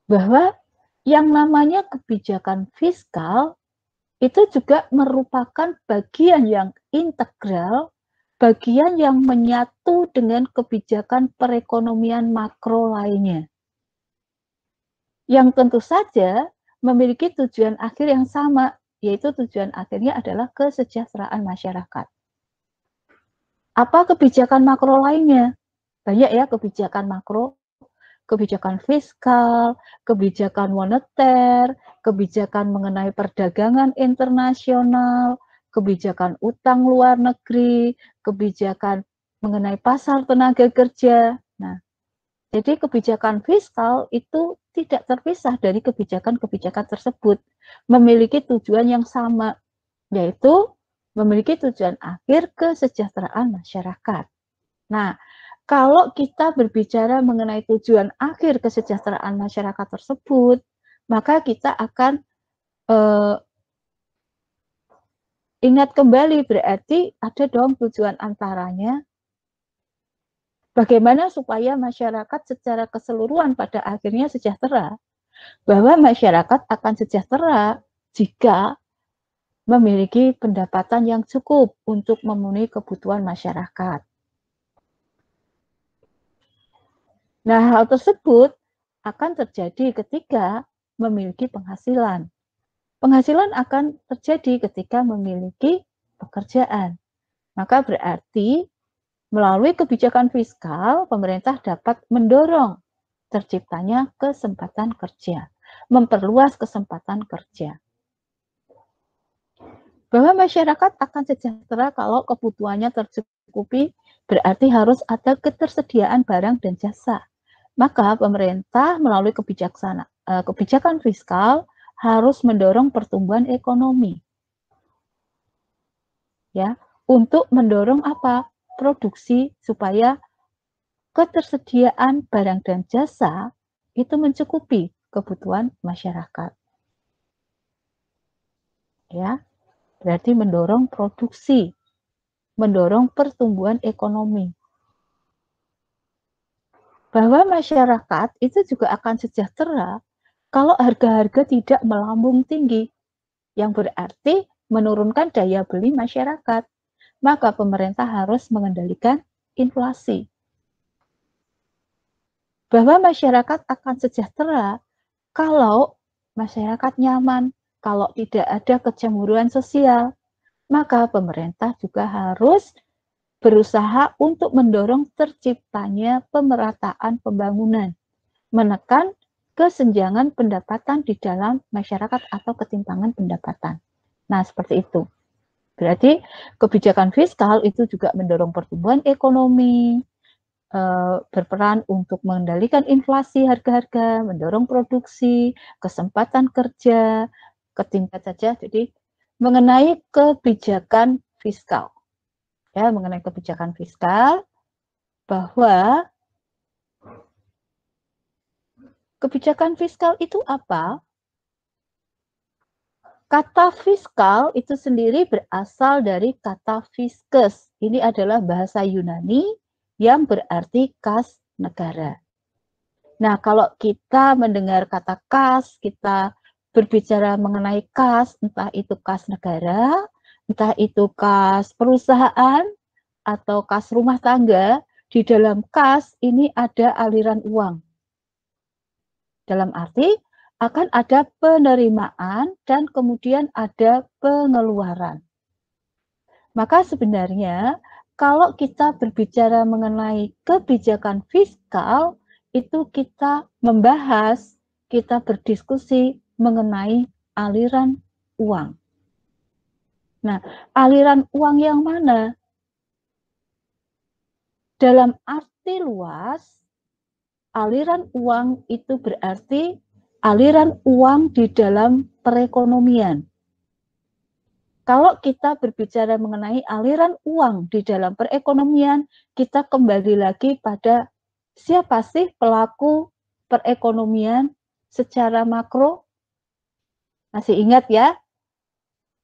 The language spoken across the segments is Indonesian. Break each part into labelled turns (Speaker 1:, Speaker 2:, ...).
Speaker 1: bahwa yang namanya kebijakan fiskal itu juga merupakan bagian yang integral, bagian yang menyatu dengan kebijakan perekonomian makro lainnya. Yang tentu saja memiliki tujuan akhir yang sama, yaitu tujuan akhirnya adalah kesejahteraan masyarakat. Apa kebijakan makro lainnya? Banyak ya kebijakan makro, kebijakan fiskal, kebijakan moneter, kebijakan mengenai perdagangan internasional, kebijakan utang luar negeri, kebijakan mengenai pasar tenaga kerja. Nah, jadi kebijakan fiskal itu tidak terpisah dari kebijakan-kebijakan tersebut, memiliki tujuan yang sama, yaitu memiliki tujuan akhir kesejahteraan masyarakat. Nah, kalau kita berbicara mengenai tujuan akhir kesejahteraan masyarakat tersebut, maka kita akan ingat kembali, berarti ada dong tujuan antaranya. Bagaimana supaya masyarakat secara keseluruhan pada akhirnya sejahtera? Bahwa masyarakat akan sejahtera jika memiliki pendapatan yang cukup untuk memenuhi kebutuhan masyarakat. Nah, hal tersebut akan terjadi ketika memiliki penghasilan. Penghasilan akan terjadi ketika memiliki pekerjaan. Maka berarti melalui kebijakan fiskal, pemerintah dapat mendorong terciptanya kesempatan kerja, memperluas kesempatan kerja. Bahwa masyarakat akan sejahtera kalau kebutuhannya tercukupi, berarti harus ada ketersediaan barang dan jasa. Maka pemerintah melalui kebijakan fiskal harus mendorong pertumbuhan ekonomi. Ya, untuk mendorong apa? Produksi supaya ketersediaan barang dan jasa itu mencukupi kebutuhan masyarakat. Ya, berarti mendorong produksi, mendorong pertumbuhan ekonomi. Bahwa masyarakat itu juga akan sejahtera kalau harga-harga tidak melambung tinggi, yang berarti menurunkan daya beli masyarakat. Maka pemerintah harus mengendalikan inflasi. Bahwa masyarakat akan sejahtera kalau masyarakat nyaman, kalau tidak ada kecemburuan sosial, maka pemerintah juga harus berusaha untuk mendorong terciptanya pemerataan pembangunan, menekan kesenjangan pendapatan di dalam masyarakat atau ketimpangan pendapatan. Nah, seperti itu. Berarti kebijakan fiskal itu juga mendorong pertumbuhan ekonomi, berperan untuk mengendalikan inflasi harga-harga, mendorong produksi, kesempatan kerja, ketingkat saja. Jadi mengenai kebijakan fiskal, ya, mengenai kebijakan fiskal, bahwa kebijakan fiskal itu apa? Kata fiskal itu sendiri berasal dari kata fiskus. Ini adalah bahasa Yunani yang berarti kas negara. Nah, kalau kita mendengar kata kas, kita berbicara mengenai kas, entah itu kas negara, entah itu kas perusahaan, atau kas rumah tangga, di dalam kas ini ada aliran uang. Dalam arti akan ada penerimaan dan kemudian ada pengeluaran. Maka sebenarnya kalau kita berbicara mengenai kebijakan fiskal, itu kita membahas, kita berdiskusi mengenai aliran uang. Nah, aliran uang yang mana? Dalam arti luas, aliran uang itu berarti aliran uang di dalam perekonomian. Kalau kita berbicara mengenai aliran uang di dalam perekonomian, kita kembali lagi pada siapa sih pelaku perekonomian secara makro? Masih ingat ya?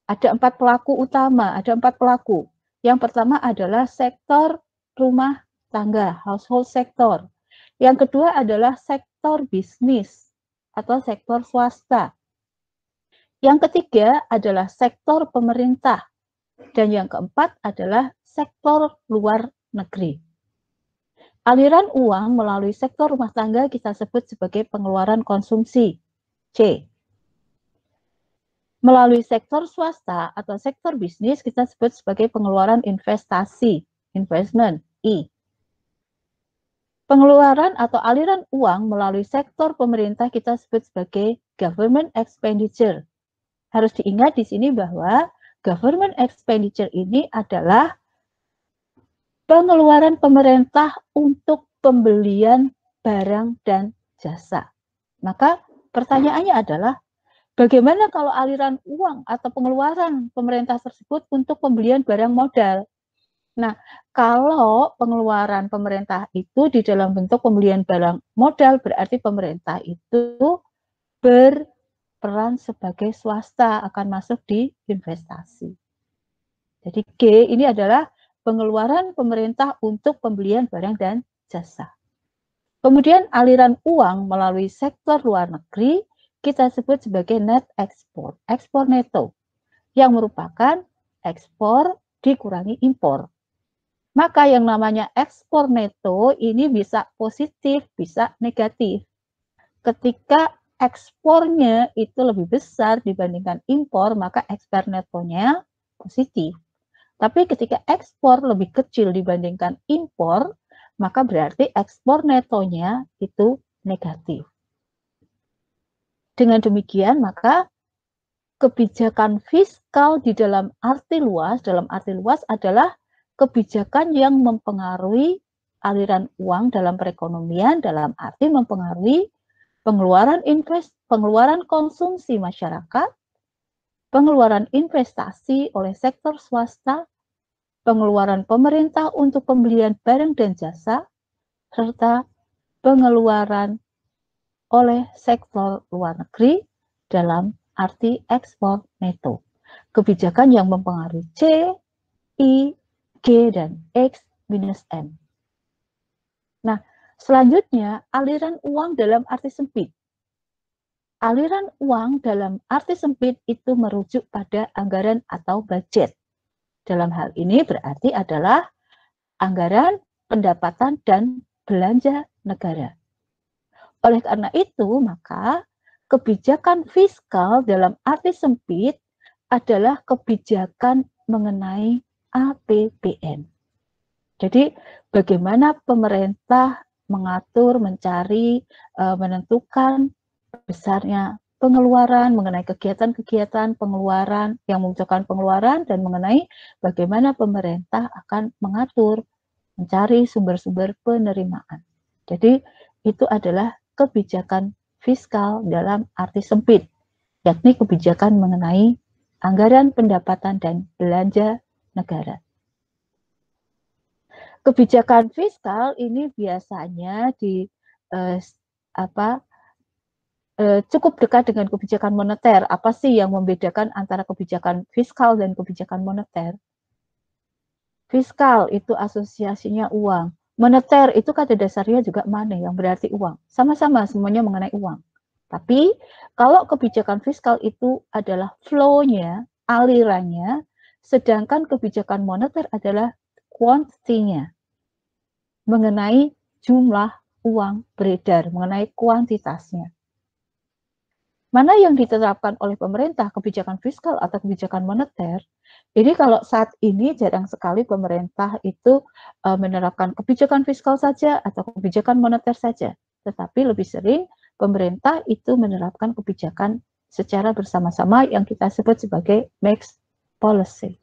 Speaker 1: Ada 4 pelaku utama, ada 4 pelaku. Yang pertama adalah sektor rumah tangga, household sector. Yang kedua adalah sektor bisnis. atau sektor swasta. Yang ketiga adalah sektor pemerintah. Dan yang keempat adalah sektor luar negeri. Aliran uang melalui sektor rumah tangga kita sebut sebagai pengeluaran konsumsi, C. Melalui sektor swasta atau sektor bisnis kita sebut sebagai pengeluaran investasi, investment, I. Pengeluaran atau aliran uang melalui sektor pemerintah kita sebut sebagai government expenditure. Harus diingat di sini bahwa government expenditure ini adalah pengeluaran pemerintah untuk pembelian barang dan jasa. Maka pertanyaannya adalah, bagaimana kalau aliran uang atau pengeluaran pemerintah tersebut untuk pembelian barang modal? Nah, kalau pengeluaran pemerintah itu di dalam bentuk pembelian barang modal, berarti pemerintah itu berperan sebagai swasta, akan masuk di investasi. Jadi G ini adalah pengeluaran pemerintah untuk pembelian barang dan jasa. Kemudian aliran uang melalui sektor luar negeri kita sebut sebagai net export, ekspor neto, yang merupakan ekspor dikurangi impor. Maka yang namanya ekspor neto ini bisa positif, bisa negatif. Ketika ekspornya itu lebih besar dibandingkan impor, maka ekspor netonya positif. Tapi ketika ekspor lebih kecil dibandingkan impor, maka berarti ekspor netonya itu negatif. Dengan demikian, maka kebijakan fiskal di dalam arti luas adalah kebijakan yang mempengaruhi aliran uang dalam perekonomian, dalam arti mempengaruhi pengeluaran konsumsi masyarakat, pengeluaran investasi oleh sektor swasta, pengeluaran pemerintah untuk pembelian barang dan jasa, serta pengeluaran oleh sektor luar negeri dalam arti ekspor neto. Kebijakan yang mempengaruhi C, I, G, dan X minus M. Nah, selanjutnya aliran uang dalam arti sempit. Aliran uang dalam arti sempit itu merujuk pada anggaran atau budget. Dalam hal ini berarti adalah anggaran, pendapatan, dan belanja negara. Oleh karena itu, maka kebijakan fiskal dalam arti sempit adalah kebijakan mengenai APBN. Jadi, bagaimana pemerintah mengatur, mencari, menentukan besarnya pengeluaran, mengenai kegiatan-kegiatan pengeluaran yang membutuhkan pengeluaran, dan mengenai bagaimana pemerintah akan mengatur, mencari sumber-sumber penerimaan. Jadi itu adalah kebijakan fiskal dalam arti sempit, yakni kebijakan mengenai anggaran, pendapatan, dan belanja negara. Kebijakan fiskal ini biasanya cukup dekat dengan kebijakan moneter. Apa sih yang membedakan antara kebijakan fiskal dan kebijakan moneter? Fiskal itu asosiasinya uang. Moneter itu kata dasarnya juga money, yang berarti uang. Sama-sama semuanya mengenai uang. Tapi kalau kebijakan fiskal itu adalah flow-nya, alirannya, sedangkan kebijakan moneter adalah quantity-nya, mengenai jumlah uang beredar, mengenai kuantitasnya. Mana yang diterapkan oleh pemerintah, kebijakan fiskal atau kebijakan moneter? Jadi kalau saat ini jarang sekali pemerintah itu menerapkan kebijakan fiskal saja atau kebijakan moneter saja. Tetapi lebih sering pemerintah itu menerapkan kebijakan secara bersama-sama yang kita sebut sebagai mixed policy.